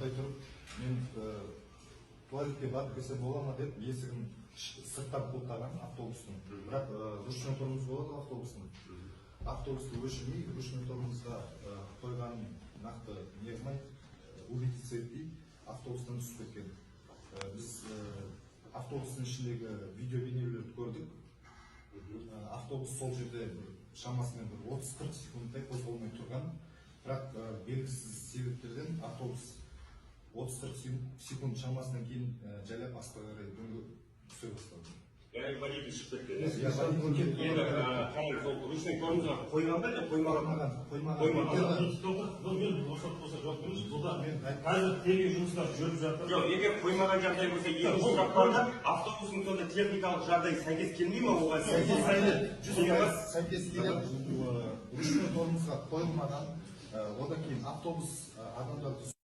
тоқтай тұрып, мен туалетке барып келсем бола ма деп есігін сырттан құлттаған автобустың. Бірақ ручной тормоз болады автобустың. Автобусты өшірмей, ручной тормозға қойған нақты не қылмай, убедиться етпей, автобустан түсіп кеткен. Біз автобустың ішіндегі видео бейнелерді көрдік. Автобус сол жерде шамасымен 30-40 секундтай қозғалмай тұрған. Бірақ белгісіз себептерден автобус 30-40 секунд шамасынан кейін жайлап астқа қарай түсе бастады. Яғни водитель шығып кеткен. Енді қалай сол ручной тормозға қойған ба деп қоймаған? Мен болса жауап беріңіз. Бұлда қазір тергеу жұмыстары жүріп жатыр. Жоқ, егер қоймаған жағдай болса, екінші сұрақтарда автобустың сонда техникалық жағдайы сәйкес келмей ме оған? Сәйкес келеді. Ручной тормозға қойылмаған, одан кейін автобус адамдарды